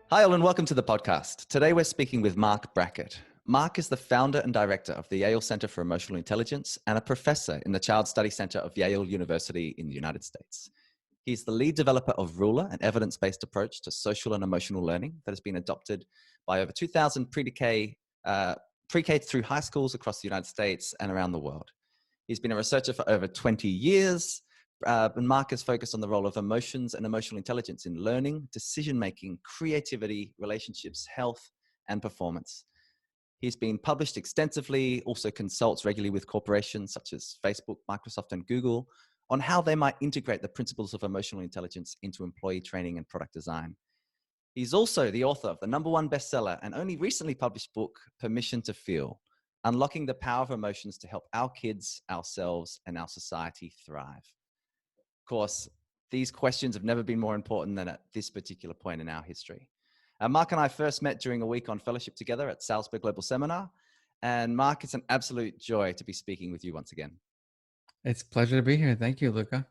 Hi, all, and welcome to the podcast. Today, we're speaking with Marc Brackett. Marc is the founder and director of the Yale Center for Emotional Intelligence and a professor in the Child Study Center of Yale University in the United States. He's the lead developer of Ruler, an evidence-based approach to social and emotional learning that has been adopted by over 2,000 pre-K through high schools across the United States and around the world. He's been a researcher for over 20 years, and Marc is focused on the role of emotions and emotional intelligence in learning, decision-making, creativity, relationships, health, and performance. He's been published extensively, also consults regularly with corporations such as Facebook, Microsoft, and Google on how they might integrate the principles of emotional intelligence into employee training and product design. He's also the author of the #1 bestseller and only recently published book, Permission to Feel: Unlocking the Power of Emotions to Help Our Kids, Ourselves, and Our Society Thrive. Of course, these questions have never been more important than at this particular point in our history. Marc and I first met during a week on fellowship together at Salzburg Global Seminar. And Marc, it's an absolute joy to be speaking with you once again. It's a pleasure to be here. Thank you, Luca.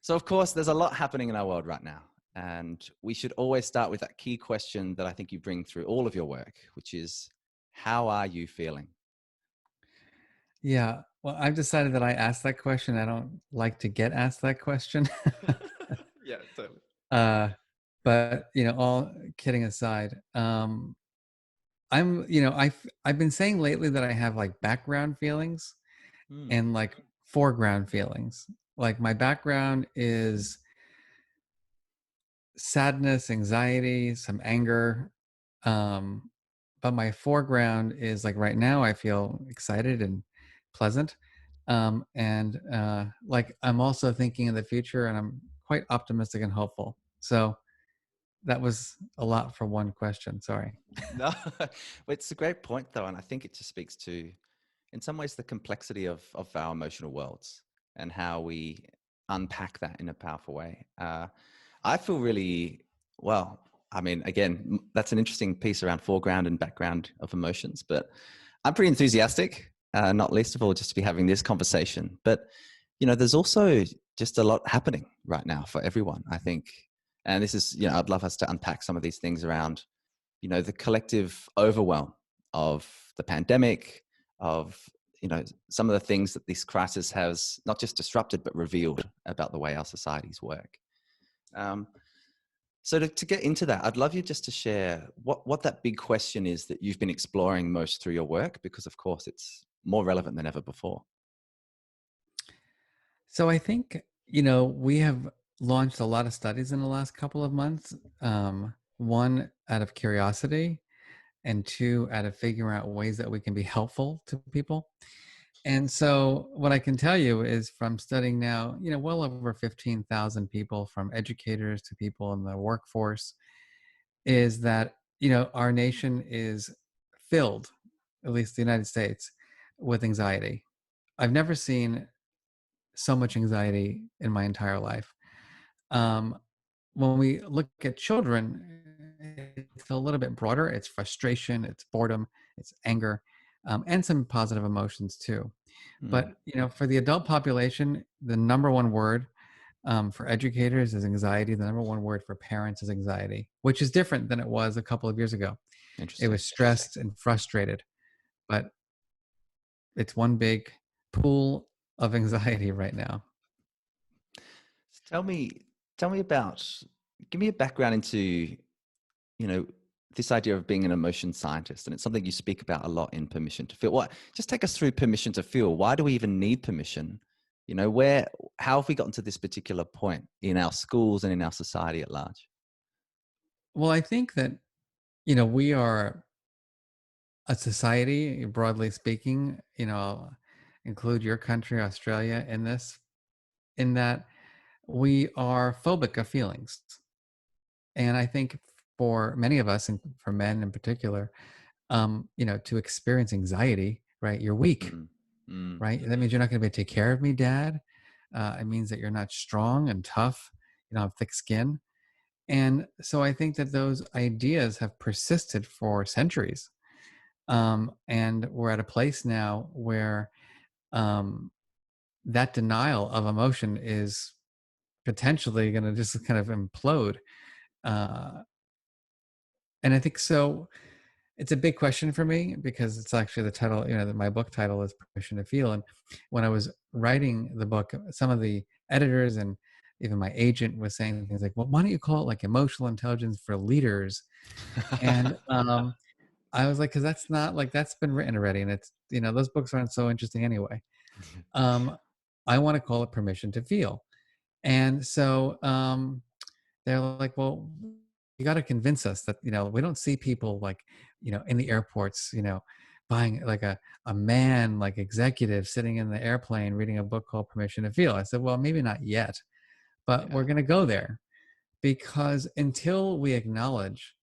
So, of course, there's a lot happening in our world right now. And we should always start with that key question that I think you bring through all of your work, which is, how are you feeling? Yeah, well, I've decided that I ask that question. I don't like to get asked that question. Yeah, totally. uh, but all kidding aside, I've been saying lately that I have like background feelings Mm, and like foreground feelings. Like my background is sadness, anxiety, some anger. Um, but my foreground is like right now I feel excited and pleasant. And like I'm also thinking in the future and I'm quite optimistic and hopeful. So that was a lot for one question. Sorry. no, it's a great point, though. And I think it just speaks to, in some ways, the complexity of our emotional worlds and how we unpack that in a powerful way. I feel really well. I mean, again, that's an interesting piece around foreground and background of emotions, but I'm pretty enthusiastic, not least of all just to be having this conversation. But, there's also just a lot happening right now for everyone, I think. And this is, I'd love us to unpack some of these things around, the collective overwhelm of the pandemic, of, some of the things that this crisis has not just disrupted, but revealed about the way our societies work. Um, so to get into that, I'd love you just to share what that big question is that you've been exploring most through your work, because of course it's more relevant than ever before. So I think, we have launched a lot of studies in the last couple of months. One out of curiosity, and two out of figuring out ways that we can be helpful to people. And so what I can tell you is from studying now, well over 15,000 people, from educators to people in the workforce, is that, our nation is filled, at least the United States, with anxiety. I've never seen so much anxiety in my entire life. Um, when we look at children, it's a little bit broader. It's frustration, it's boredom, it's anger, and some positive emotions too. Mm, But for the adult population, the number one word for educators is anxiety. The number one word for parents is anxiety, which is different than it was a couple of years ago. It interesting. was stressed and frustrated, but it's one big pool of anxiety right now. So tell me about, give me a background into, this idea of being an emotion scientist. And it's something you speak about a lot in Permission to Feel. What, just take us through Permission to Feel. Why do we even need permission? How have we gotten to this particular point in our schools and in our society at large? Well, I think that, we are a society, broadly speaking, I'll include your country, Australia, in this, in that we are phobic of feelings. And I think for many of us, and for men in particular, to experience anxiety, right? You're weak, Mm, mm, right? That means you're not going to be able to take care of me, Dad. It means that you're not strong and tough. You don't have thick skin. And so I think that those ideas have persisted for centuries. And we're at a place now where um, that denial of emotion is potentially going to just kind of implode. Uh, And I think so. It's a big question for me because it's actually the title, my book title is Permission to Feel. And when I was writing the book, some of the editors and even my agent was saying things like, well, why don't you call it like emotional intelligence for leaders? And I was like, because that's not like, that's been written already. And it's, those books aren't so interesting anyway. Um, I want to call it Permission to Feel. And so they're like, well, you got to convince us that, we don't see people like, in the airports, buying like a man, like executive sitting in the airplane reading a book called Permission to Feel. I said, well, maybe not yet, but Yeah. we're going to go there, because until we acknowledge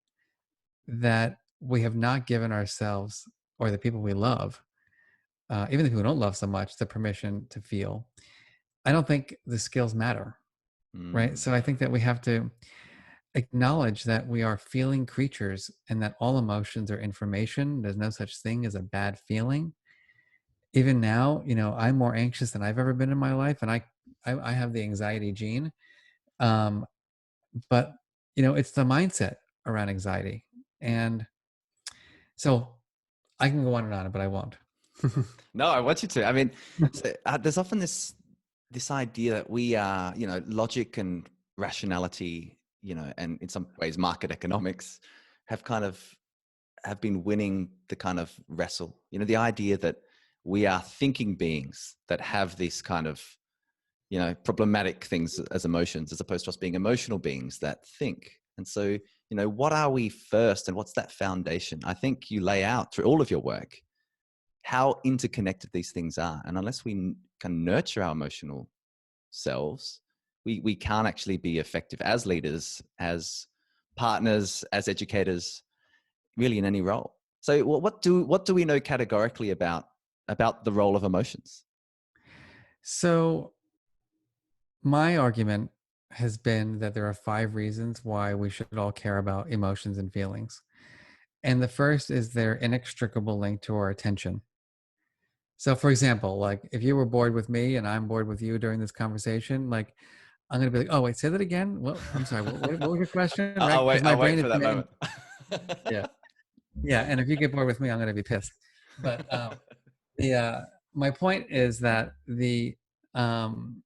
that we have not given ourselves or the people we love, even the people we don't love so much, the permission to feel, I don't think the skills matter. Right. Mm. So I think that we have to acknowledge that we are feeling creatures and that all emotions are information. There's no such thing as a bad feeling. Even now, I'm more anxious than I've ever been in my life, and I have the anxiety gene. Um, but it's the mindset around anxiety, and so I can go on, but I won't. No, I want you to. I mean, so, there's often this idea that we are, logic and rationality, and in some ways market economics have been winning the kind of wrestle. The idea that we are thinking beings that have this kind of, problematic things as emotions, as opposed to us being emotional beings that think. And so, what are we first, and what's that foundation? I think you lay out through all of your work how interconnected these things are. And unless we can nurture our emotional selves, we can't actually be effective as leaders, as partners, as educators, really in any role. So what do we know categorically about the role of emotions? So my argument has been that there are 5 reasons why we should all care about emotions and feelings. And the first is their inextricable link to our attention. So, for example, like if you were bored with me and I'm bored with you during this conversation, like I'm going to be like, oh, wait, say that again. Well, I'm sorry. What was your question? Right. Because my I'll wait brain is for that demanding. moment. Yeah. Yeah. And if you get bored with me, I'm going to be pissed. But my point is that um,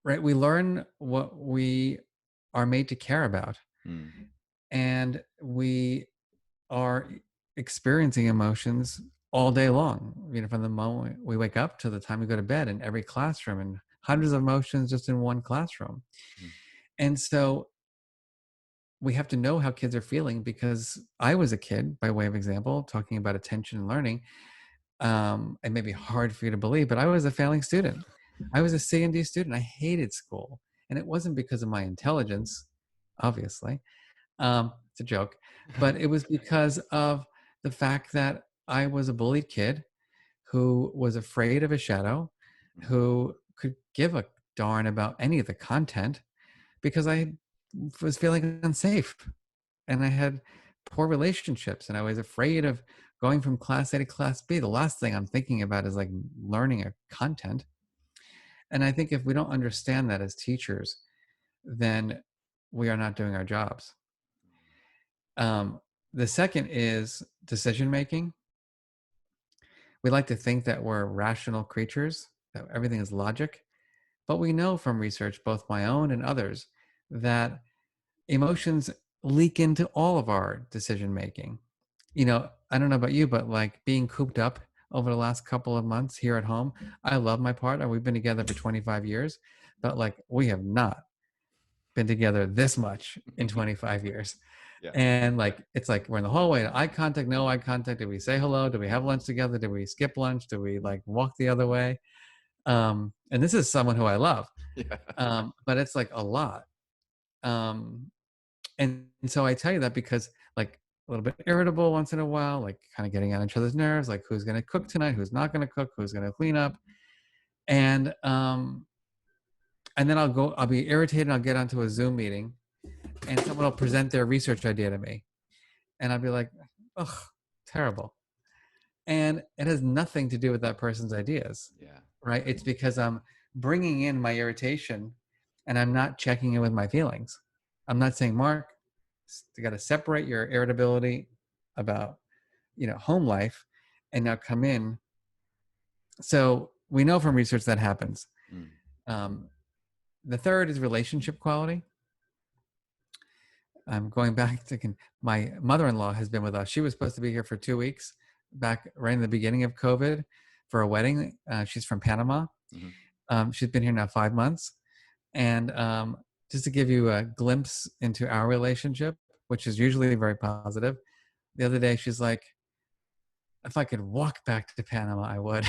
right, we learn what we are made to care about. Mm, And we are experiencing emotions all day long, from the moment we wake up to the time we go to bed, in every classroom, and hundreds of emotions just in one classroom. mm, And so we have to know how kids are feeling, because I was a kid, by way of example, talking about attention and learning. It may be hard for you to believe, but I was a failing student. I was a C and D student. I hated school. And it wasn't because of my intelligence, obviously. It's a joke, but it was because of the fact that I was a bullied kid who was afraid of a shadow, mm, who could give a darn about any of the content, because I was feeling unsafe and I had poor relationships and I was afraid of going from class A to class B. The last thing I'm thinking about is like learning a content. And I think if we don't understand that as teachers, then we are not doing our jobs. Um, the second is decision making. We like to think that we're rational creatures, that everything is logic, but we know from research, both my own and others, that emotions leak into all of our decision making. I don't know about you, but like being cooped up over the last couple of months here at home, I love my partner. We've been together for 25 years, but like we have not been together this much in 25 years. yeah. And like, it's like we're in the hallway, eye contact, no eye contact. Did we say hello? Did we have lunch together? Did we skip lunch? Did we like walk the other way? And this is someone who I love. Yeah. But it's like a lot. And so I tell you that because like a little bit irritable once in a while, like kind of getting on each other's nerves, like who's going to cook tonight? Who's not going to cook? Who's going to clean up? And, and then I'll be irritated. I'll get onto a Zoom meeting and someone will present their research idea to me. And I'll be like, ugh, terrible. And it has nothing to do with that person's ideas, Yeah. right? It's because I'm bringing in my irritation and I'm not checking in with my feelings. I'm not saying, Mark, You got to separate your irritability about, home life, and now come in. So we know from research that happens. Mm. The third is relationship quality. I'm going back to my mother-in-law has been with us. She was supposed to be here for 2 weeks back right in the beginning of COVID for a wedding. She's from Panama. Mm-hmm. She's been here now 5 months. And just to give you a glimpse into our relationship, which is usually very positive, the other day she's like, if I could walk back to Panama, I would.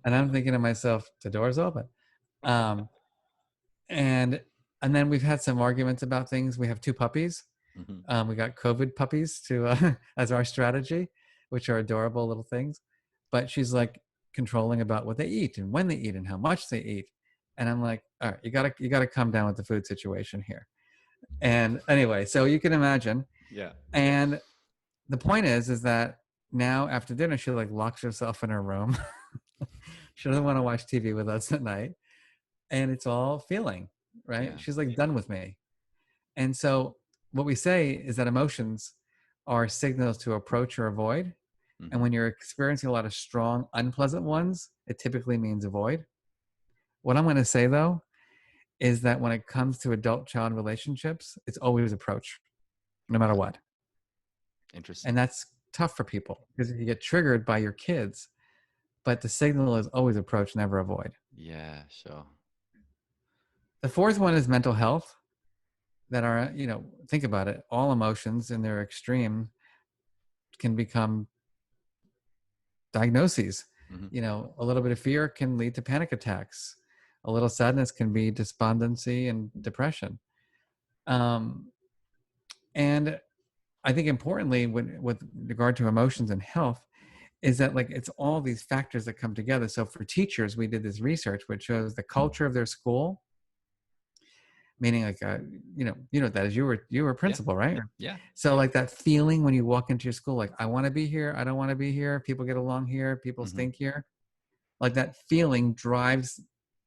And I'm thinking to myself, the door's open. Um, and then we've had some arguments about things. We have 2 puppies. Mm-hmm. We got COVID puppies as our strategy, which are adorable little things. But she's like controlling about what they eat and when they eat and how much they eat. And I'm like, all right, you gotta come down with the food situation here. And anyway, so you can imagine. Yeah. And the point is that now after dinner, she like locks herself in her room. She doesn't want to watch TV with us at night. And it's all feeling, right? Yeah. She's like done with me. And so what we say is that emotions are signals to approach or avoid. Mm-hmm. And when you're experiencing a lot of strong, unpleasant ones, it typically means avoid. What I'm going to say, though, is that when it comes to adult-child relationships, it's always approach, no matter what. Interesting. And that's tough for people because you get triggered by your kids, but the signal is always approach, never avoid. Yeah, sure. The fourth one is mental health. That are, think about it, all emotions in their extreme can become diagnoses. Mm-hmm. A little bit of fear can lead to panic attacks. A little sadness can be despondency and depression. And I think importantly, with regard to emotions and health, is that like it's all these factors that come together. So for teachers, we did this research which shows the culture of their school, meaning like that is you were a principal, right? Yeah. So like that feeling when you walk into your school, like I want to be here, I don't want to be here, people get along here, people Mm-hmm. stink here, like that feeling drives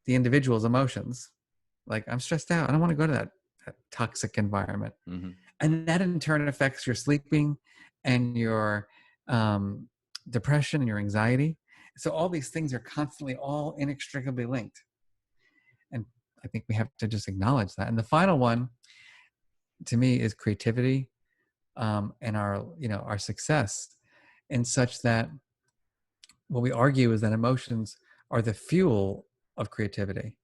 the individual's emotions. Like I'm stressed out, I don't want to go to that toxic environment. Mm-hmm. And that in turn affects your sleeping and your depression and your anxiety. So all these things are constantly all inextricably linked. And I think we have to just acknowledge that. And the final one to me is creativity and our success, and such that what we argue is that emotions are the fuel of creativity,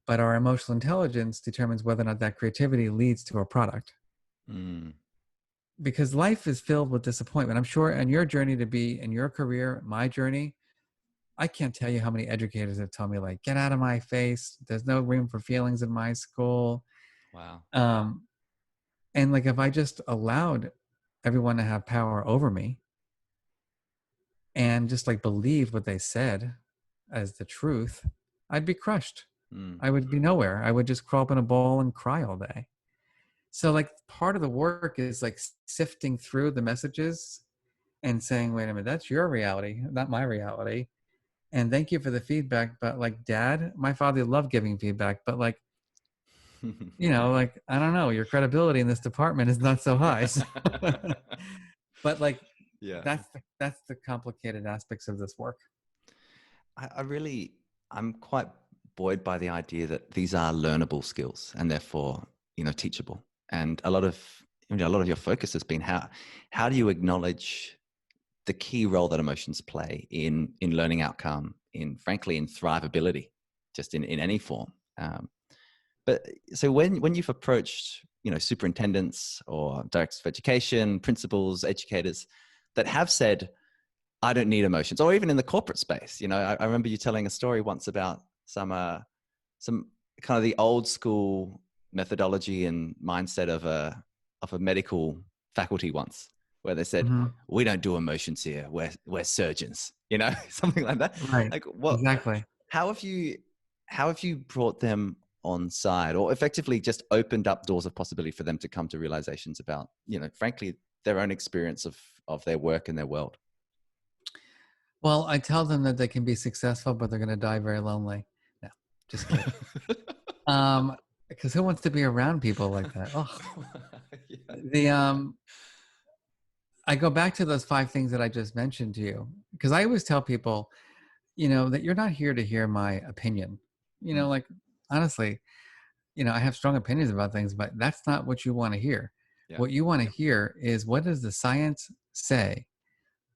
but our emotional intelligence determines whether or not that creativity leads to a product. Mm. Because life is filled with disappointment. I'm sure on your journey to be in your career, my journey, I can't tell you how many educators have told me like, get out of my face. There's no room for feelings in my school. Wow. And like, if I just allowed everyone to have power over me and just like believe what they said as the truth, I'd be crushed. I would be nowhere. I would just crawl up in a ball and cry all day. So like part of the work is like sifting through the messages and saying, wait a minute, that's your reality, not my reality. And thank you for the feedback. But like, Dad, my father loved giving feedback, but like, like, I don't know, your credibility in this department is not so high. So but like, Yeah. that's the complicated aspects of this work. I'm quite buoyed by the idea that these are learnable skills and therefore, teachable. And a lot of your focus has been how do you acknowledge the key role that emotions play in learning outcome, frankly, in thrivability, just in any form. But so when you've approached, superintendents or directors of education, principals, educators that have said, I don't need emotions, or even in the corporate space, I remember you telling a story once about some kind of the old school methodology and mindset of a medical faculty once, where they said, we don't do emotions here. We're surgeons, something like that. Right. Like what, exactly. How have you brought them on side, or effectively just opened up doors of possibility for them to come to realizations about, frankly, their own experience of their work and their world? Well, I tell them that they can be successful, but they're going to die very lonely. No, just kidding. because who wants to be around people like that? Oh, Yeah. the I go back to those 5 things that I just mentioned to you, because I always tell people, that you're not here to hear my opinion. Mm, Like, honestly, I have strong opinions about things, but that's not what you want to hear. yeah. What you want to hear is, what does the science say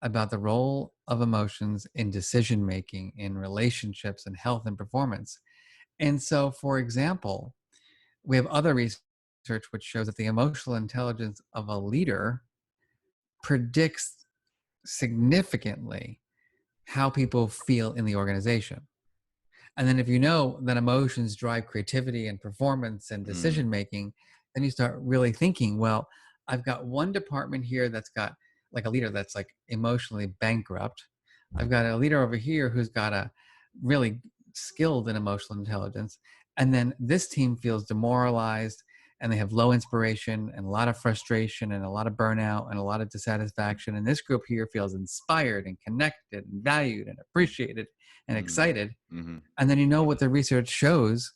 about the role of emotions in decision making, in relationships, and health and performance? And so, for example, we have other research which shows that the emotional intelligence of a leader predicts significantly how people feel in the organization. And then if you know that emotions drive creativity and performance and Mm, decision making, then you start really thinking, well, I've got one department here that's got like a leader that's like emotionally bankrupt. I've got a leader over here who's got a really skilled in emotional intelligence. And then this team feels demoralized and they have low inspiration and a lot of frustration and a lot of burnout and a lot of dissatisfaction. And this group here feels inspired and connected and valued and appreciated and mm, excited. mhm, And then what the research shows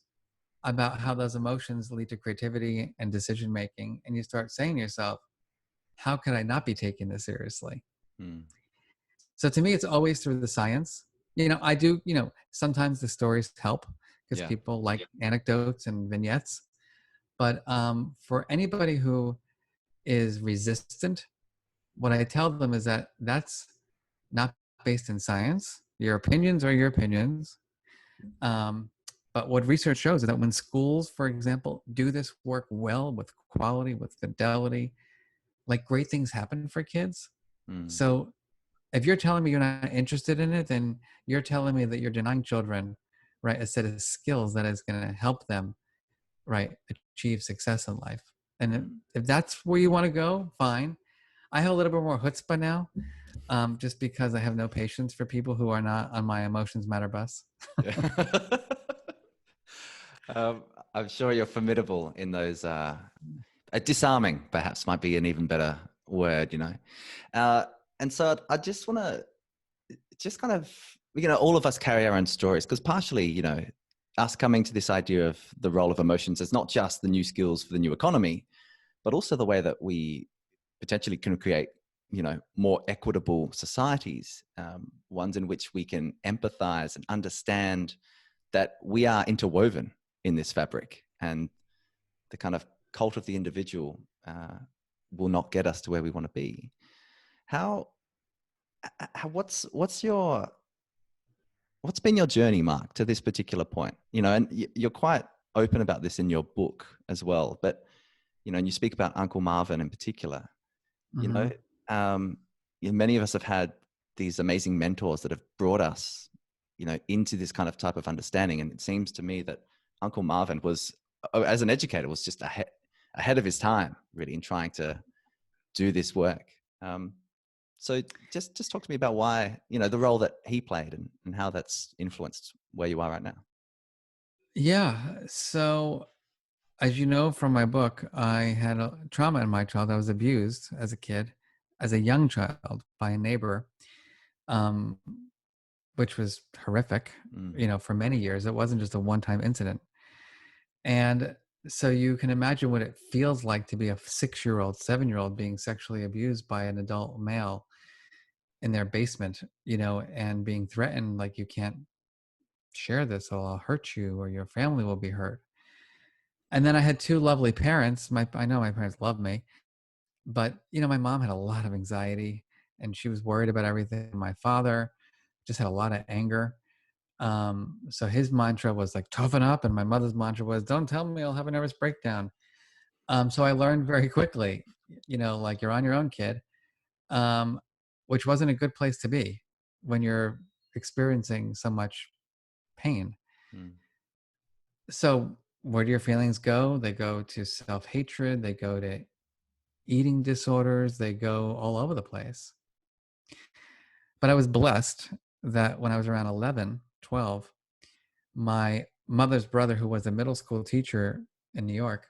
about how those emotions lead to creativity and decision making. And you start saying to yourself, how could I not be taking this seriously? mm. So to me, it's always through the science. I do, sometimes the stories help because Yeah. people like anecdotes and vignettes. But for anybody who is resistant, what I tell them is that that's not based in science. Your opinions are your opinions. Um, but what research shows is that when schools, for example, do this work well with quality, with fidelity, like great things happen for kids. Mm, So if you're telling me you're not interested in it, then you're telling me that you're denying children, right, a set of skills that is going to help them, right, achieve success in life. And mm. if that's where you want to go, fine. I have a little bit more chutzpah now, just because I have no patience for people who are not on my emotions matter bus. Yeah. Um, I'm sure you're formidable in those. Disarming, perhaps, might be an even better word. Uh, and so I just want to just kind of, all of us carry our own stories because partially, us coming to this idea of the role of emotions is not just the new skills for the new economy, but also the way that we potentially can create, more equitable societies, ones in which we can empathize and understand that we are interwoven in this fabric, and the kind of cult of the individual will not get us to where we want to be. How, what's been your journey, Marc, to this particular point? And you're quite open about this in your book as well, but and you speak about Uncle Marvin in particular. You know, Hmm. um, many of us have had these amazing mentors that have brought us, into this kind of type of understanding. And it seems to me that Uncle Marvin was, as an educator, was just ahead of his time, really, in trying to do this work. So just talk to me about why, the role that he played and how that's influenced where you are right now. Yeah. So, as you know from my book, I had a trauma in my childhood. I was abused as a kid, as a young child by a neighbor, um, which was horrific, Mm, for many years. It wasn't just a one time incident. And so you can imagine what it feels like to be a 6-year-old, 7-year-old being sexually abused by an adult male in their basement, and being threatened like you can't share this or I'll hurt you or your family will be hurt. And then I had two lovely parents. I know my parents love me, but my mom had a lot of anxiety and she was worried about everything. My father just had a lot of anger. So his mantra was like toughen up, and my mother's mantra was don't tell me I'll have a nervous breakdown. So I learned very quickly, like you're on your own, kid, um, which wasn't a good place to be when you're experiencing so much pain. mm, So where do your feelings go? They go to self-hatred, they go to eating disorders, they go all over the place. But I was blessed that when I was around 11, 12, my mother's brother, who was a middle school teacher in New York,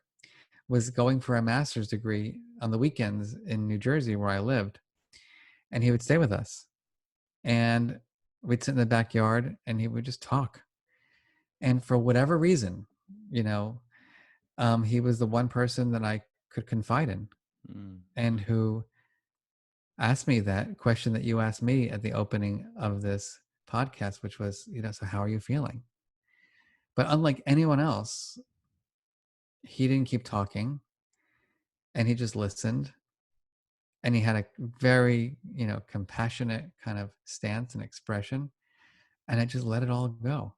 was going for a master's degree on the weekends in New Jersey where I lived. And he would stay with us. And we'd sit in the backyard and he would just talk. And for whatever reason, you know, he was the one person that I could confide in, Mm. and who asked me that question that you asked me at the opening of this podcast, which was, so how are you feeling? But unlike anyone else, he didn't keep talking, and he just listened, and he had a very, compassionate kind of stance and expression, and I just let it all go.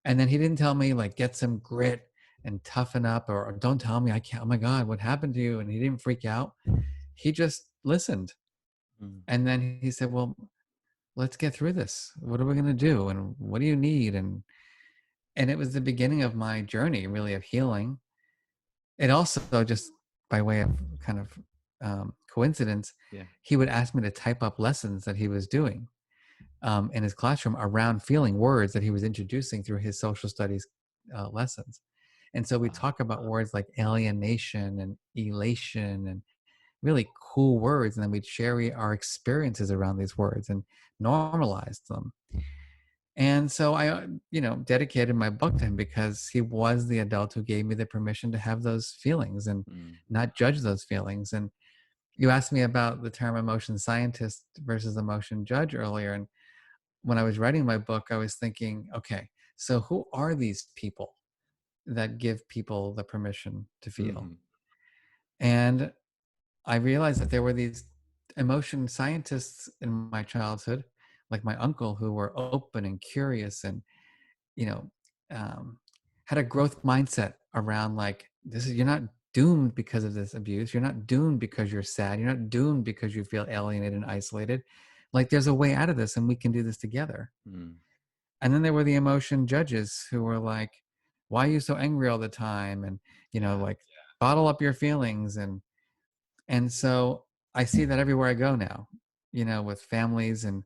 And then he didn't tell me like get some grit and toughen up, or don't tell me I can't, oh my God, what happened to you? And he didn't freak out. He just listened. Mm. And then he said, well, let's get through this. What are we going to do? And what do you need? And it was the beginning of my journey, really, of healing. It also, just by way of kind of coincidence, Yeah. he would ask me to type up lessons that he was doing in his classroom around feeling words that he was introducing through his social studies lessons. And so we Wow. talk about words like alienation and elation and really cool words. And then we'd share our experiences around these words and normalize them. And so I, dedicated my book to him because he was the adult who gave me the permission to have those feelings and Mm. not judge those feelings. And you asked me about the term emotion scientist versus emotion judge earlier. And when I was writing my book, I was thinking, okay, so who are these people that give people the permission to feel? Mm-hmm. And I realized that there were these emotion scientists in my childhood, like my uncle, who were open and curious and, you know, um, had a growth mindset around like, this is, you're not doomed because of this abuse. You're not doomed because you're sad. You're not doomed because you feel alienated and isolated. Like there's a way out of this and we can do this together. Mm. And then there were the emotion judges who were like, why are you so angry all the time? And, Yeah. like bottle up your feelings. And so I see that everywhere I go now, with families and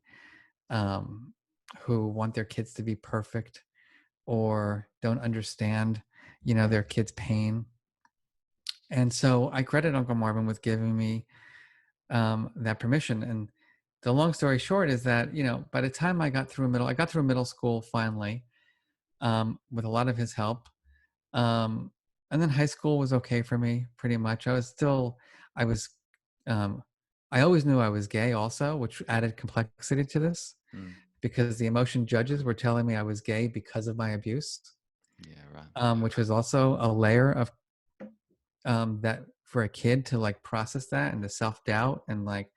who want their kids to be perfect or don't understand, their kids' pain. And so I credit Uncle Marvin with giving me that permission. And the long story short is that, by the time I got through middle school finally, with a lot of his help. Um, and then high school was okay for me pretty much. I was, um, I always knew I was gay also, which added complexity to this Mm. because the emotion judges were telling me I was gay because of my abuse, Yeah. Right. which was also a layer of that for a kid to like process that and the self-doubt. And like,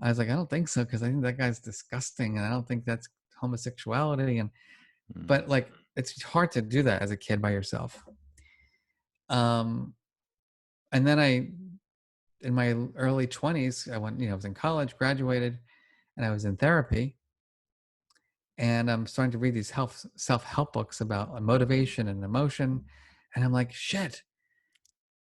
I was like, I don't think so, because I think that guy's disgusting and I don't think that's homosexuality. Mm. But like, it's hard to do that as a kid by yourself. Um, and then in my early 20s, I went, I was in college, graduated, and I was in therapy. And I'm starting to read these self-help books about motivation and emotion. And I'm like, shit,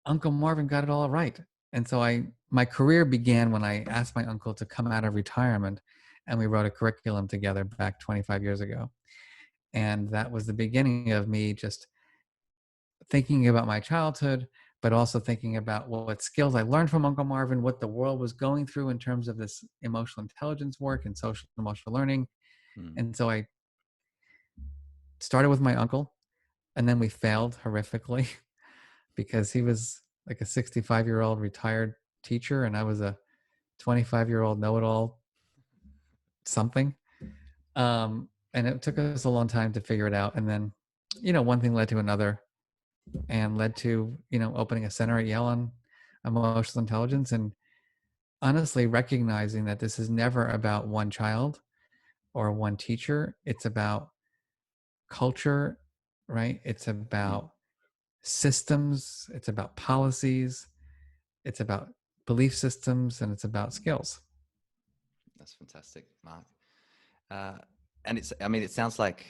Uncle Marvin got it all right. And so my career began when I asked my uncle to come out of retirement and we wrote a curriculum together back 25 years ago. And that was the beginning of me just thinking about my childhood, but also thinking about what skills I learned from Uncle Marvin, what the world was going through in terms of this emotional intelligence work and social emotional learning. Mm. And so I started with my uncle, and then we failed horrifically because he was like a 65-year-old retired teacher, and I was a 25-year-old know-it-all something. And it took us a long time to figure it out. And then, one thing led to another and led to, opening a center at Yale on emotional intelligence, and honestly recognizing that this is never about one child or one teacher. It's about culture, right? It's Mm. about systems. It's about policies. It's about belief systems, and it's about skills. That's fantastic, Marc. Uh, and I mean, it sounds like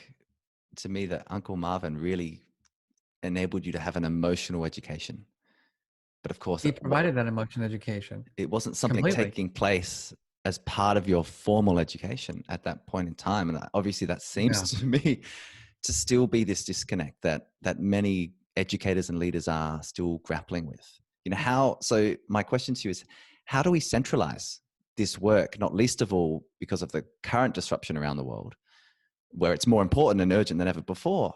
to me that Uncle Marvin really enabled you to have an emotional education. But of course, He provided that emotion education it wasn't something completely. taking place as part of your formal education at that point in time. And obviously that seems No. to me to still be this disconnect that many educators and leaders are still grappling with. So my question to you is, how do we centralize this work, not least of all because of the current disruption around the world? where it's more important and urgent than ever before,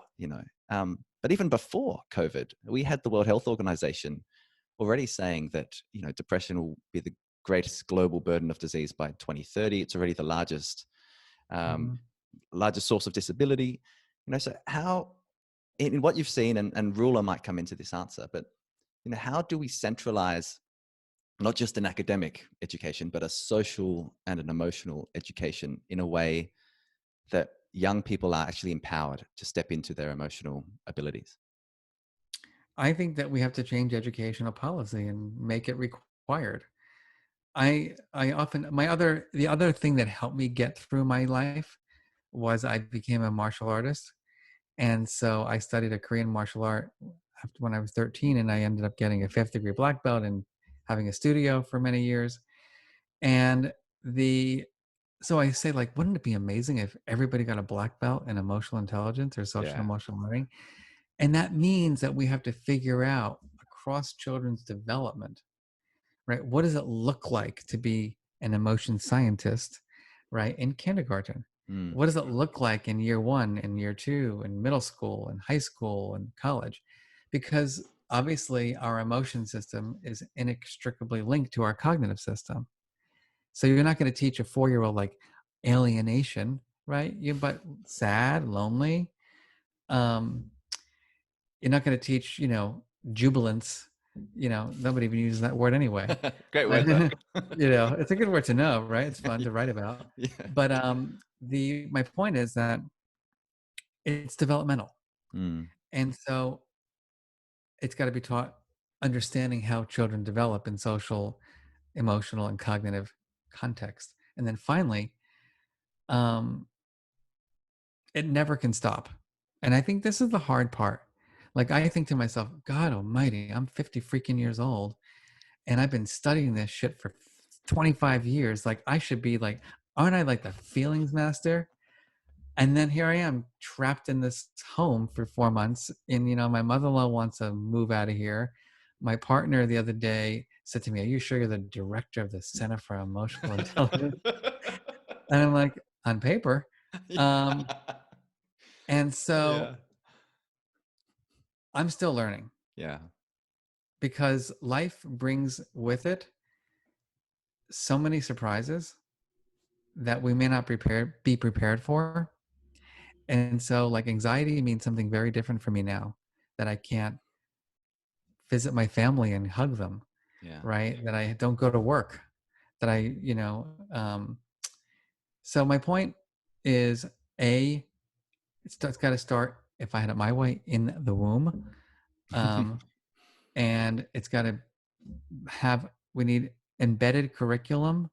but even before COVID, we had the World Health Organization already saying that, depression will be the greatest global burden of disease by 2030. It's already the largest source of disability. So how, in what you've seen, and Ruler might come into this answer, but how do we centralize not just an academic education, but a social and an emotional education in a way that young people are actually empowered to step into their emotional abilities? I think that we have to change educational policy and make it required. I often the other thing that helped me get through my life was I became a martial artist. And so I studied a Korean martial art after when I was 13, and I ended up getting a 5th-degree black belt and having a studio for many years. And so I say, like, wouldn't it be amazing if everybody got a black belt in emotional intelligence or social Yeah. emotional learning? And that means that we have to figure out across children's development, right? What does it look like to be an emotion scientist, right? In kindergarten? Mm. What does it look like in year 1 and year 2 in middle school and high school and college? Because obviously our emotion system is inextricably linked to our cognitive system. So you're not going to teach a 4-year-old like alienation, right? But sad, lonely. You're not going to teach, jubilance. Nobody even uses that word anyway. Great word, though. It's a good word to know, right? It's fun to write about. Yeah. But my point is that it's developmental. And so it's got to be taught understanding how children develop in social, emotional, and cognitive context. And then finally, it never can stop. And I think this is the hard part. Like, I think to myself, God almighty, I'm 50 freaking years old and I've been studying this shit for 25 years. Like, I should be like, aren't I like the feelings master? And then here I am trapped in this home for 4 months. And, my mother-in-law wants to move out of here. My partner the other day said to me, are you sure you're the director of the Center for Emotional Intelligence? And I'm like, on paper. And so I'm still learning. Yeah. Because life brings with it so many surprises that we may not be prepared for. And so, like, anxiety means something very different for me now, that I can't visit my family and hug them, right? That I don't go to work, that so my point is, it's got to start, if I had it my way, in the womb. And it's got to we need embedded curriculum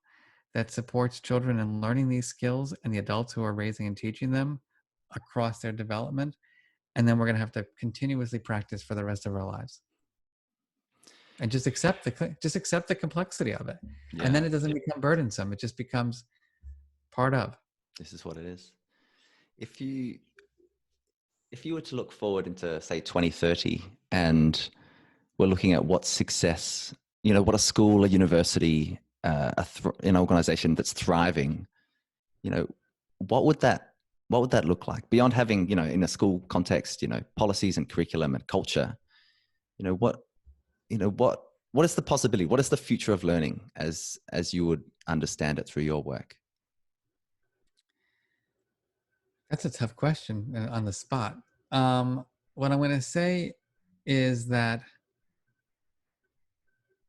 that supports children in learning these skills and the adults who are raising and teaching them across their development. And then we're going to have to continuously practice for the rest of our lives. And just accept the complexity of it. Yeah. And then it doesn't become burdensome. It just becomes part of. This is what it is. If you were to look forward into, say, 2030, and we're looking at what success, what a school, a university, an organization that's thriving, what would that look like beyond having, in a school context, policies and curriculum and culture? What is the possibility? What is the future of learning as you would understand it through your work? That's a tough question on the spot. What I'm going to say is that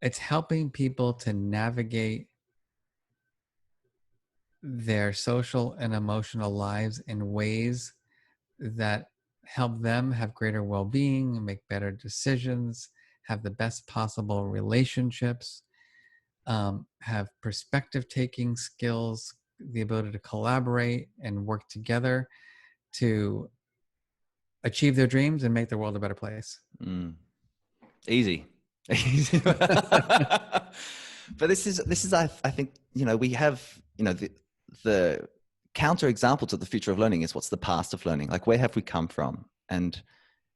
it's helping people to navigate their social and emotional lives in ways that help them have greater well-being, make better decisions, have the best possible relationships, have perspective-taking skills, the ability to collaborate and work together to achieve their dreams and make the world a better place. Easy. But this is I think, we have, the counter example to the future of learning is, what's the past of learning? Like, where have we come from? And,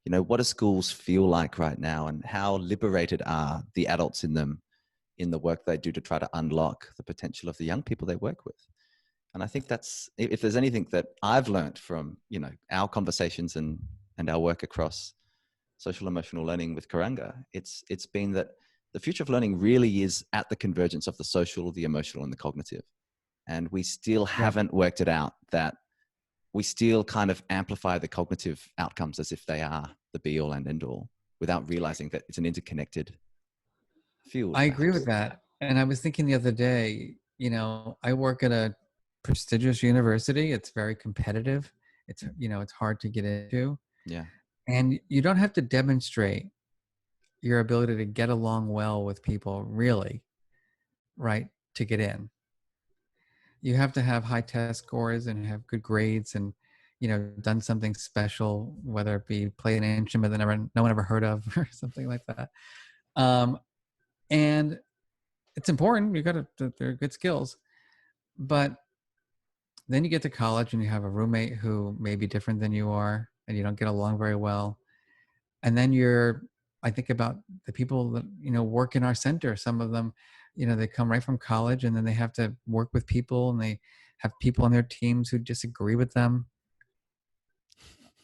what do schools feel like right now? And how liberated are the adults in them in the work they do to try to unlock the potential of the young people they work with? And I think that's, if there's anything that I've learned from, our conversations and our work across social emotional learning with Karanga, it's been that the future of learning really is at the convergence of the social, the emotional, and the cognitive. And we still Yep. haven't worked it out, that we still kind of amplify the cognitive outcomes as if they are the be all and end all, without realizing that it's an interconnected field, I agree with perhaps. that. And I was thinking the other day, I work at a prestigious university. It's very competitive. It's hard to get into. Yeah. And you don't have to demonstrate your ability to get along well with people, really, right, to get in. You have to have high test scores and have good grades and, done something special, whether it be play an instrument that no one ever heard of or something like that. And it's important. They're good skills. But then you get to college and you have a roommate who may be different than you are and you don't get along very well. And then I think about the people that, work in our center. Some of them, they come right from college and then they have to work with people and they have people on their teams who disagree with them.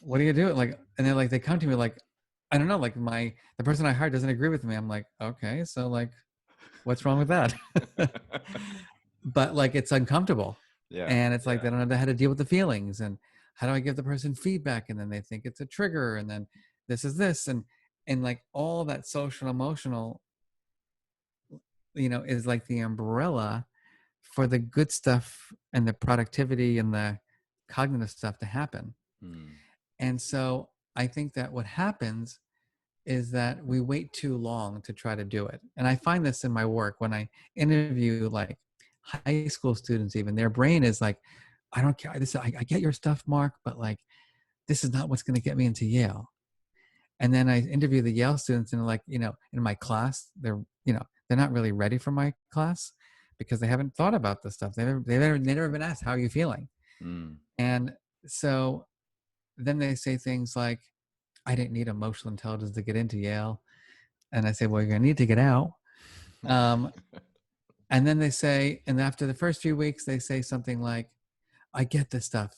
What do you do? Like, and they're like, they come to me like, I don't know, like the person I hired doesn't agree with me. I'm like, okay, so like, what's wrong with that? But like, it's uncomfortable. Yeah. And it's like, they don't know how to deal with the feelings and how do I give the person feedback? And then they think it's a trigger. And then this is this. And like all that social emotional, is like the umbrella for the good stuff and the productivity and the cognitive stuff to happen. And so I think that what happens is that we wait too long to try to do it. And I find this in my work when I interview like high school students, even their brain is like, I don't care. I get your stuff, Marc, but like, this is not what's going to get me into Yale. And then I interview the Yale students and like, in my class, they're not really ready for my class because they haven't thought about this stuff. They've never been asked, how are you feeling? And so then they say things like, I didn't need emotional intelligence to get into Yale. And I say, well, you're going to need to get out. And then they say, and after the first few weeks, they say something like, I get this stuff,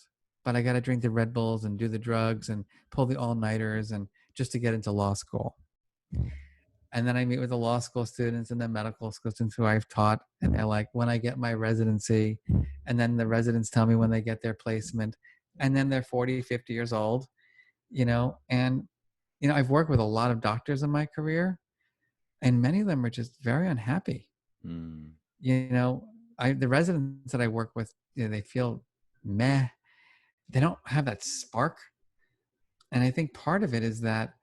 but I got to drink the Red Bulls and do the drugs and pull the all-nighters and just to get into law school. And then I meet with the law school students and the medical school students who I've taught. And they're like, when I get my residency, and then the residents tell me when they get their placement, and then they're 40, 50 years old, and, I've worked with a lot of doctors in my career and many of them are just very unhappy. The residents that I work with, they feel meh. They don't have that spark. And I think part of it is that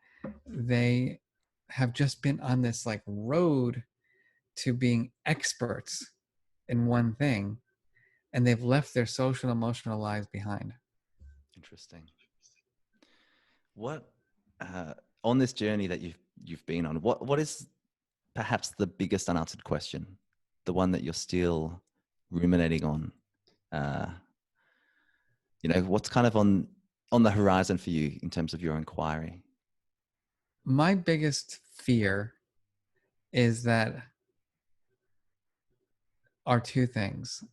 they have just been on this like road to being experts in one thing, and they've left their social and emotional lives behind. Interesting. What on this journey that you've been on, what is perhaps the biggest unanswered question, the one that you're still ruminating on? What's kind of on the horizon for you in terms of your inquiry? My biggest fear is that are two things.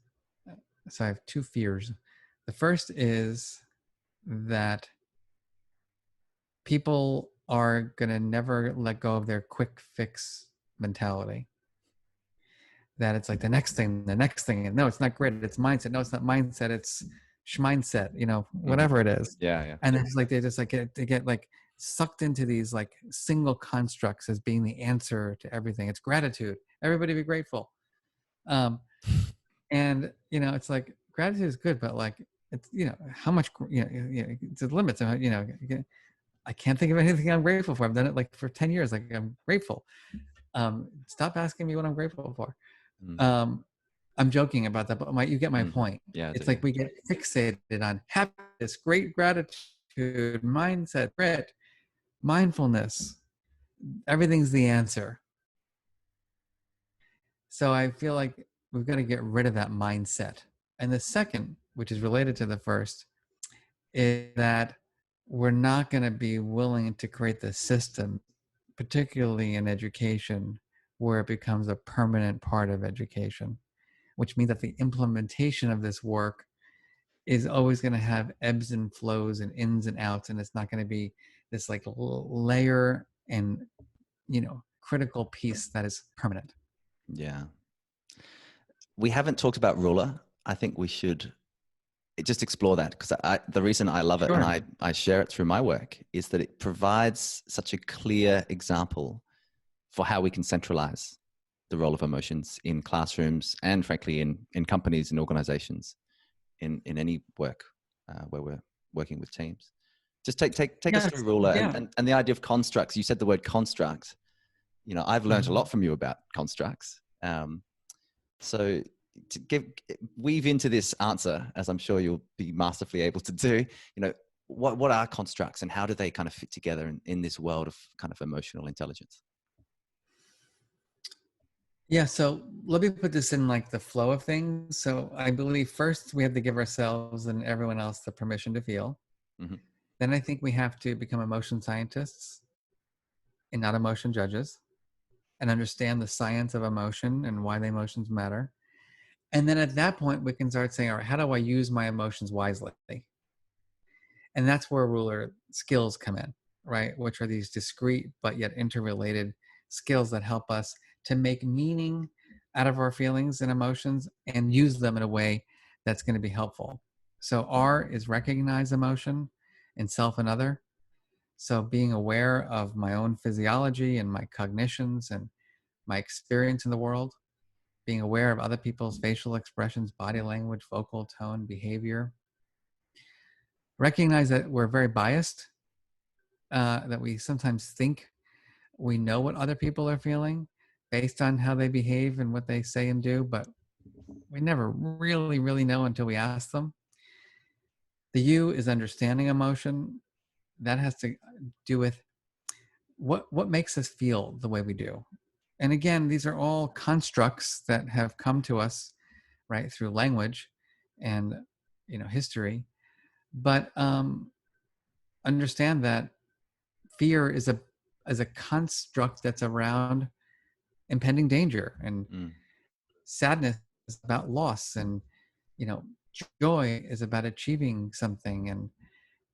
So I have two fears. The first is that people are going to never let go of their quick fix mentality. That it's like the next thing. And no, it's not grit. It's mindset. No, it's not mindset. It's schmindset, whatever it is. Yeah. And it's like, they just like, they get like sucked into these like single constructs as being the answer to everything. It's gratitude. Everybody be grateful. And, it's like gratitude is good, but like, it's, how much, it's the limits. I can't think of anything I'm grateful for. I've done it like for 10 years. Like I'm grateful. Stop asking me what I'm grateful for. I'm joking about that, but you get my point. Yeah, it's like we get fixated on happiness, great gratitude, mindset, grit, mindfulness. Everything's the answer. So I feel like we've got to get rid of that mindset. And the second, which is related to the first, is that we're not going to be willing to create the system, particularly in education, where it becomes a permanent part of education. which means that the implementation of this work is always going to have ebbs and flows and ins and outs, and it's not going to be this like layer and critical piece that is permanent. Yeah. We haven't talked about ruler. I think we should just explore that, because the reason I love it Sure. and I share it through my work is that it provides such a clear example for how we can centralize the role of emotions in classrooms and frankly in companies and organizations in any work where we're working with teams. Just take us Yes. through ruler Yeah. and the idea of constructs. You said the word construct. I've learned a lot from you about constructs. So to weave into this answer, as I'm sure you'll be masterfully able to do, what are constructs and how do they kind of fit together in this world of kind of emotional intelligence? Yeah, so let me put this in like the flow of things. So I believe first we have to give ourselves and everyone else the permission to feel. Mm-hmm. Then I think we have to become emotion scientists and not emotion judges, and understand the science of emotion and why the emotions matter. And then at that point, we can start saying, all right, how do I use my emotions wisely? And that's where ruler skills come in, right? Which are these discrete but yet interrelated skills that help us to make meaning out of our feelings and emotions and use them in a way that's going to be helpful. So R is recognize emotion in self and other. So being aware of my own physiology and my cognitions and my experience in the world, being aware of other people's facial expressions, body language, vocal tone, behavior. Recognize that we're very biased, that we sometimes think we know what other people are feeling based on how they behave and what they say and do, but we never really, really know until we ask them. The U is understanding emotion. That has to do with what makes us feel the way we do. And again, these are all constructs that have come to us, right, through language and history. But understand that fear is a construct that's around impending danger, and sadness is about loss, and joy is about achieving something, and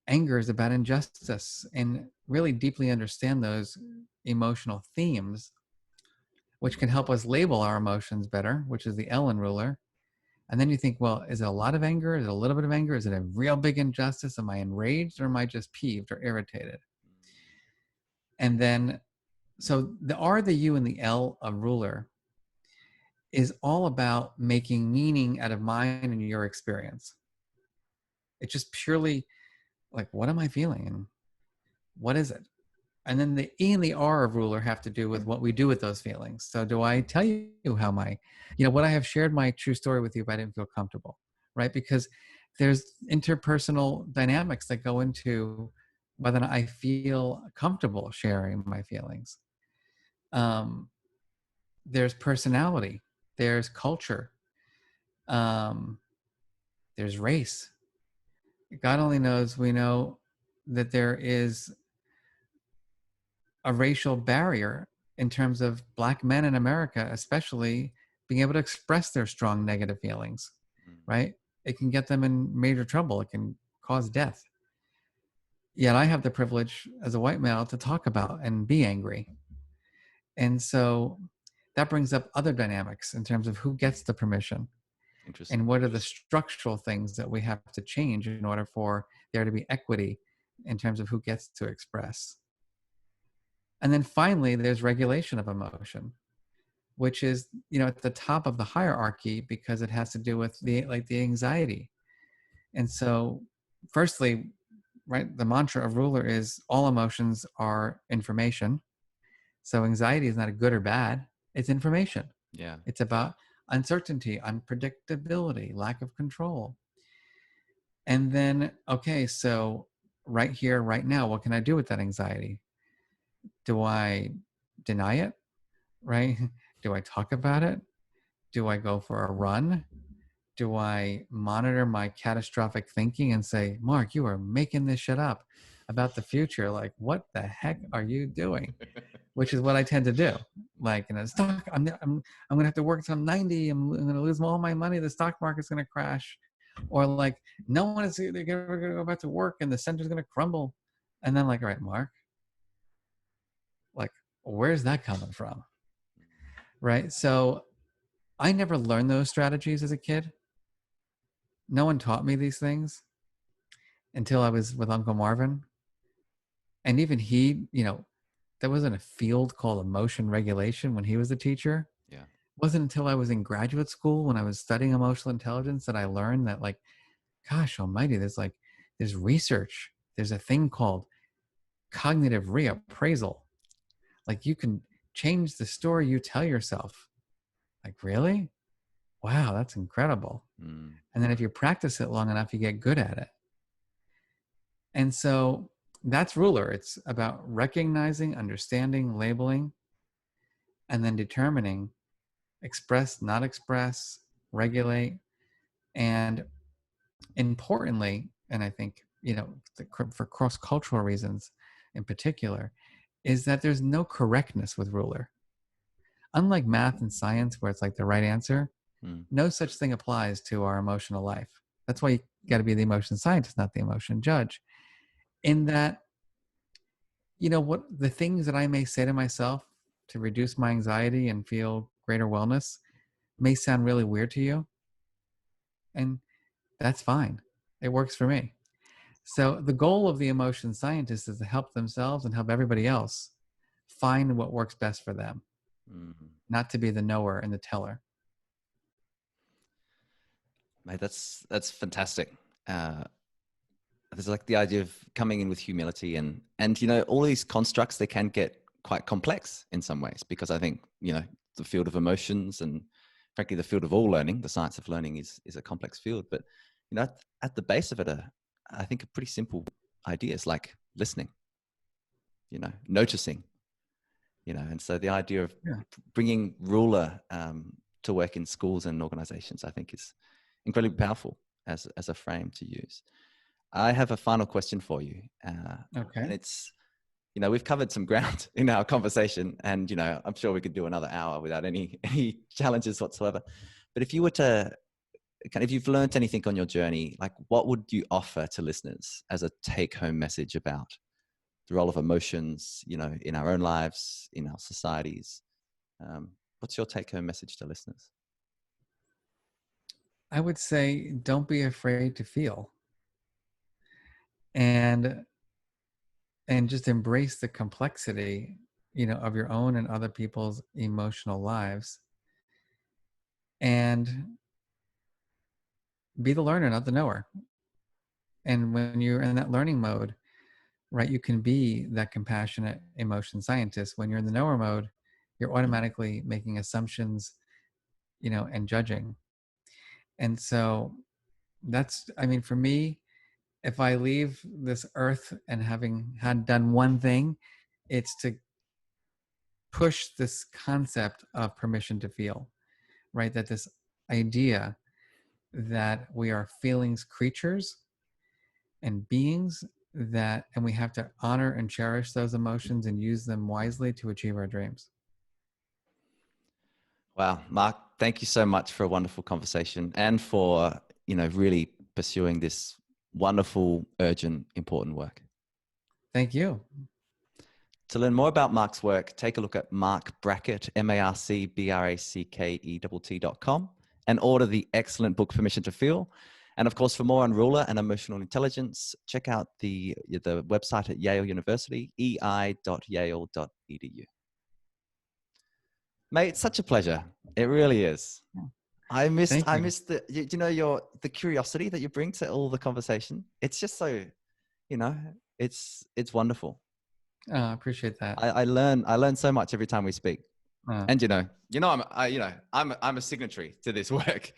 anger is about injustice. And really deeply understand those emotional themes, which can help us label our emotions better, which is the Ellen ruler. And then you think, well, is it a lot of anger? Is it a little bit of anger? Is it a real big injustice? Am I enraged, or am I just peeved or irritated? And then, so the R, the U, and the L of ruler is all about making meaning out of mine and your experience. It's just purely like, what am I feeling? And what is it? And then the E and the R of ruler have to do with what we do with those feelings. So do I tell you how would I have shared my true story with you if I didn't feel comfortable, right? Because there's interpersonal dynamics that go into whether or not I feel comfortable sharing my feelings. There's personality, there's culture, there's race. God only knows, we know that there is a racial barrier in terms of Black men in America, especially being able to express their strong negative feelings, right? It can get them in major trouble. It can cause death. Yet I have the privilege as a white male to talk about and be angry. And so that brings up other dynamics in terms of who gets the permission and what are the structural things that we have to change in order for there to be equity in terms of who gets to express. And then finally, there's regulation of emotion, which is, at the top of the hierarchy, because it has to do with the anxiety. And so firstly, right, the mantra of ruler is all emotions are information. So anxiety is not a good or bad, it's information. Yeah. It's about uncertainty, unpredictability, lack of control. And then, okay, so right here, right now, what can I do with that anxiety? Do I deny it? Right? Do I talk about it? Do I go for a run? Do I monitor my catastrophic thinking and say, Marc, you are making this shit up about the future? Like, what the heck are you doing? Which is what I tend to do. Like, stock, I'm going to have to work till I'm 90. I'm going to lose all my money. The stock market's going to crash. Or like, no one is going to go back to work and the center's going to crumble. And then like, all right, Marc, like, where's that coming from? Right. So I never learned those strategies as a kid. No one taught me these things until I was with Uncle Marvin. And even he, there wasn't a field called emotion regulation when he was a teacher. Yeah. It wasn't until I was in graduate school when I was studying emotional intelligence that I learned that, like, gosh almighty, there's research. There's a thing called cognitive reappraisal. Like, you can change the story you tell yourself. Like, really? Wow, that's incredible. Mm. And then if you practice it long enough, you get good at it. And so that's ruler. It's about recognizing, understanding, labeling, and then determining express, not express, regulate. And importantly, and I think, for cross-cultural reasons in particular, is that there's no correctness with ruler. Unlike math and science, where it's like the right answer, no such thing applies to our emotional life. That's why you got to be the emotion scientist, not the emotion judge. In that, what the things that I may say to myself to reduce my anxiety and feel greater wellness may sound really weird to you. And that's fine. It works for me. So the goal of the emotion scientist is to help themselves and help everybody else find what works best for them, not to be the knower and the teller. Mate, that's fantastic. There's like the idea of coming in with humility and all these constructs, they can get quite complex in some ways, because I think, the field of emotions and frankly, the field of all learning, the science of learning is a complex field. But, at the base of it, I think a pretty simple ideas like listening, noticing, and so the idea of bringing ruler to work in schools and organizations, I think is incredibly powerful as a frame to use. I have a final question for you. Okay. And it's, we've covered some ground in our conversation, and, I'm sure we could do another hour without any challenges whatsoever. But if you were to if you've learned anything on your journey, like what would you offer to listeners as a take home message about the role of emotions, in our own lives, in our societies? What's your take home message to listeners? I would say, don't be afraid to feel. And just embrace the complexity, of your own and other people's emotional lives. And be the learner, not the knower. And when you're in that learning mode, right, you can be that compassionate emotion scientist. When you're in the knower mode, you're automatically making assumptions, and judging. And so for me, if I leave this earth and having had done one thing, it's to push this concept of permission to feel, right? That this idea that we are feelings creatures and beings, and we have to honor and cherish those emotions and use them wisely to achieve our dreams. Wow, Marc, thank you so much for a wonderful conversation and for, really pursuing this wonderful, urgent, important work. Thank you. To learn more about Marc's work, take a look at Marc Brackett, MarcBrackett.com, and order the excellent book, Permission to Feel. And of course, for more on ruler and emotional intelligence, check out the website at Yale University, ei.yale.edu. Mate, it's such a pleasure. It really is. I miss the, the curiosity that you bring to all the conversation. It's just so, it's wonderful. I appreciate that. I learn so much every time we speak. And I'm a signatory to this work.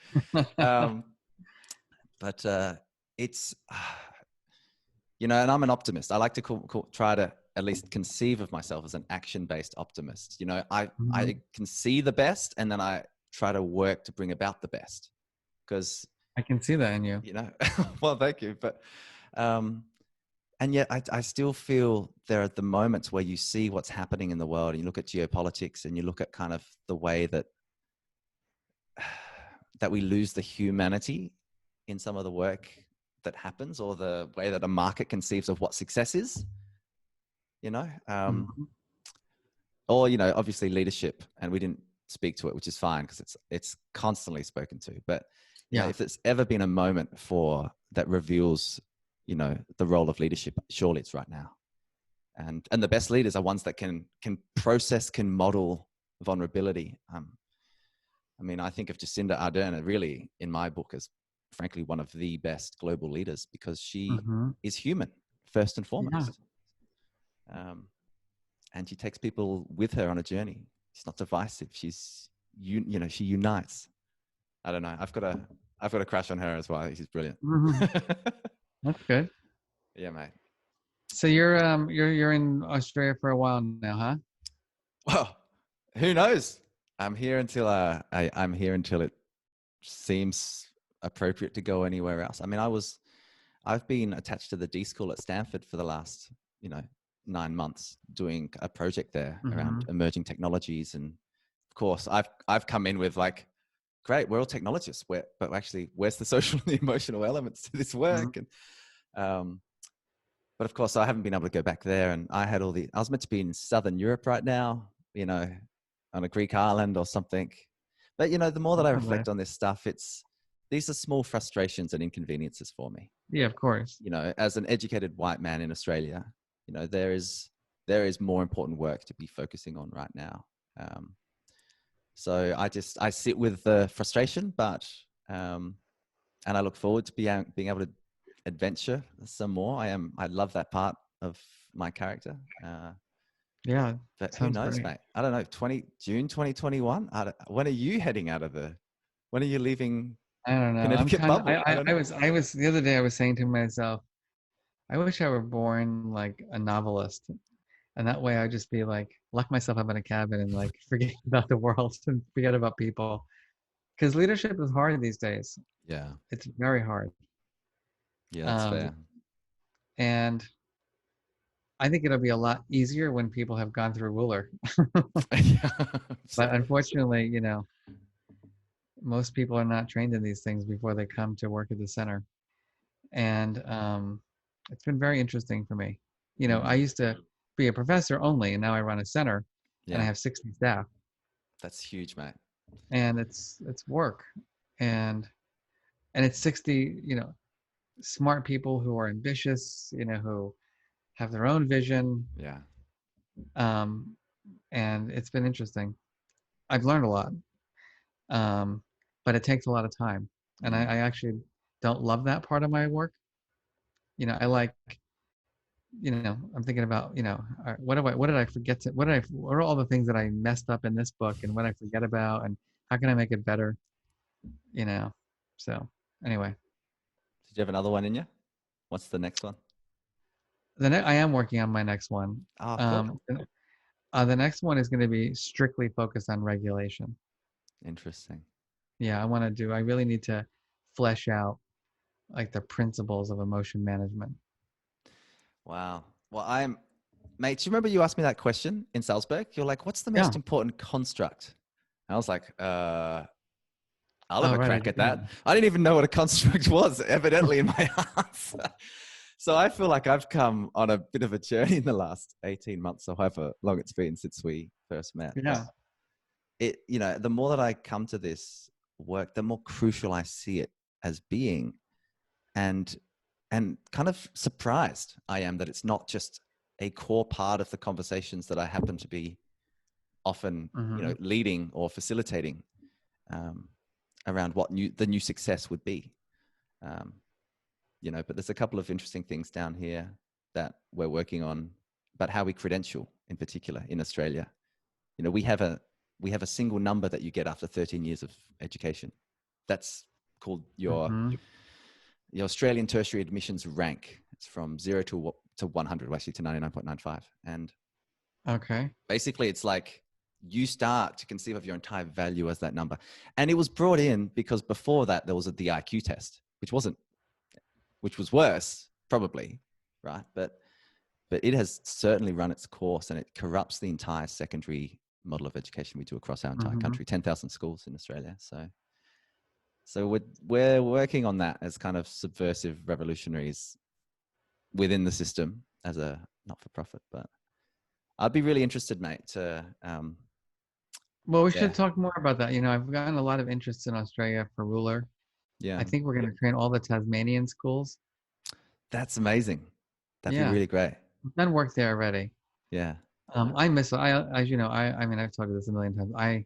But it's, and I'm an optimist. I like to try to at least conceive of myself as an action-based optimist. I can see the best, and then I try to work to bring about the best, because I can see that in you. Well, thank you. But, And yet I still feel there are the moments where you see what's happening in the world and you look at geopolitics and you look at kind of the way that we lose the humanity in some of the work that happens, or the way that a market conceives of what success is, you know, Mhm. or, you know, obviously leadership. And we didn't speak to it, which is fine because it's constantly spoken to. But, you know, Yeah. if there's ever been a moment that reveals, you know, the role of leadership, surely it's right now. And the best leaders are ones that can process, can model vulnerability. I mean, I think of Jacinda Ardern really, in my book, as frankly one of the best global leaders, because she Mhm. is human first and Yeah. foremost. And she takes people with her on a journey. She's not divisive. You know, she unites. I don't know. I've got a crush on her as well. She's brilliant. Mhm. That's good. Yeah, mate. So you're in Australia for a while now, huh? Well, who knows? I'm here until I'm here until it seems appropriate to go anywhere else. I mean, I've been attached to the D School at Stanford for the last, you know, 9 months doing a project there around Mhm. emerging technologies. And of course, I've come in with like, great, we're all technologists, but actually, where's the social and the emotional elements to this Mhm. work? And but of course, I haven't been able to go back there. And I was meant to be in Southern Europe right now, you know, on a Greek island or something. But, you know, the more that I Probably. reflect on this stuff, these are small frustrations and inconveniences for me. Yeah, of course. You know, as an educated white man in Australia, you know, there is more important work to be focusing on right now. So I sit with the frustration, but and I look forward to being able to adventure some more. I love that part of my character. Yeah, But who sounds knows, great. mate? I don't know. June 2021. When are you heading out of when are you leaving I don't know. I'm Connecticut kind of. bubble? I don't know. I was the other day. I was saying to myself, I wish I were born like a novelist, and that way I'd just be like, lock myself up in a cabin and like forget about the world and forget about people. Because leadership is hard these days. Yeah. It's very hard. Yeah, that's Um, fair. and I think it'll be a lot easier when people have gone through ruler. Yeah, But absolutely. unfortunately, most people are not trained in these things before they come to work at the center. And it's been very interesting for me. I Mm, used to be a professor only, and now I run a center, and I yeah, have 60 staff, that's huge, mate. and it's work, and it's 60, smart people who are ambitious, who have their own vision, Yeah. um, and it's been interesting. I've learned a lot, um, but it takes a lot of time, and I Mm, actually don't love that part of my work. I like I'm thinking about, all right, what did I forget what are all the things that I messed up in this book and what I forget about and how can I make it better, you know? So anyway, did you have another one in you? What's the next one? I am working on my next one. Oh, cool. The next one is going to be strictly focused on regulation. Interesting. Yeah, I really need to flesh out like the principles of emotion management. Wow. Well, mate, do you remember you asked me that question in Salzburg? You're like, what's the Yeah. most important construct? I was like, I'll have Oh, a right. crack at Yeah. that. I didn't even know what a construct was, evidently, in my answer. So I feel like I've come on a bit of a journey in the last 18 months, or however long it's been since we first met. But Yeah. the more that I come to this work, the more crucial I see it as being. And kind of surprised I am that it's not just a core part of the conversations that I happen to be often, Hmm. leading or facilitating um, around what the new success would be. Um, but there's a couple of interesting things down here that we're working on about how we credential, in particular in Australia. We have a single number that you get after 13 years of education. That's called Hmm. your Australian tertiary admissions rank. It's from 0 to 100, well, actually to 99.95. And Okay. basically it's like you start to conceive of your entire value as that number. And it was brought in because before that there was the IQ test, which was worse, probably. right? But it has certainly run its course, and it corrupts the entire secondary model of education we do across our entire country. 10,000 schools in Australia. So we're working on that as kind of subversive revolutionaries within the system as a not-for-profit. But I'd be really interested, mate, to well, we should talk more about that. I've gotten a lot of interest in Australia for ruler. Yeah, I think we're going to train all the Tasmanian schools. That's amazing. That'd be really great. I've done work there already. Yeah. I miss it. As you know, I mean, I've told you this a million times.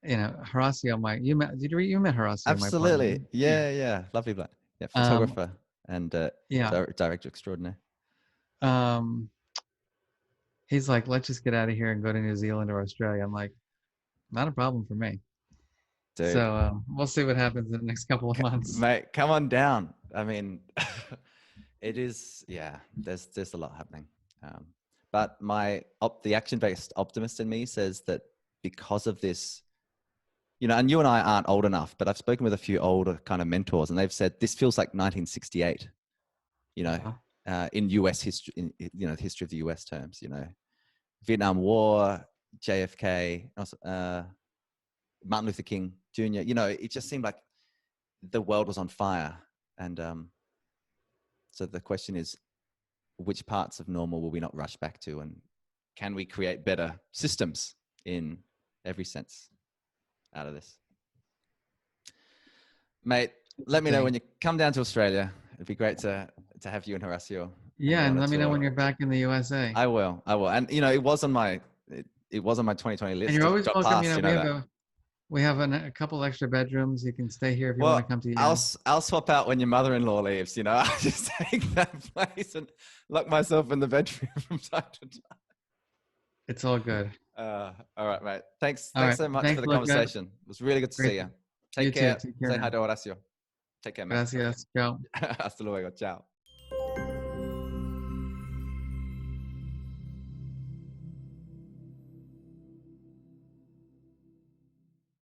Horacio, you met Horacio, Absolutely. my partner. Yeah. Lovely bloke. Yeah, photographer and director extraordinaire. He's like, let's just get out of here and go to New Zealand or Australia. I'm like, not a problem for me. Dude. So we'll see what happens in the next couple of months. Mate, come on down. I mean, it is, there's a lot happening. But the action-based optimist in me says that because of this, and you and I aren't old enough, but I've spoken with a few older kind of mentors, and they've said this feels like 1968, in US history, the history of the US terms, Vietnam War, JFK, Martin Luther King Jr., it just seemed like the world was on fire. And so the question is, which parts of normal will we not rush back to? And can we create better systems in every sense out of this? Mate, let me know when you come down to Australia. It'd be great to have you and Horacio. Yeah, and let me know when you're back in the USA. I will. And it was on my 2020 list. And you're always welcome. We have a couple extra bedrooms. You can stay here if you want to come to Yale. I'll swap out when your mother-in-law leaves. I'll just take that place and lock myself in the bedroom from time to time. It's all good. All right, mate. Thanks so much for the conversation. It was really good to see you. Take care. Say hi to Horacio. Take care, mate. Gracias. Ciao. Hasta luego. Ciao.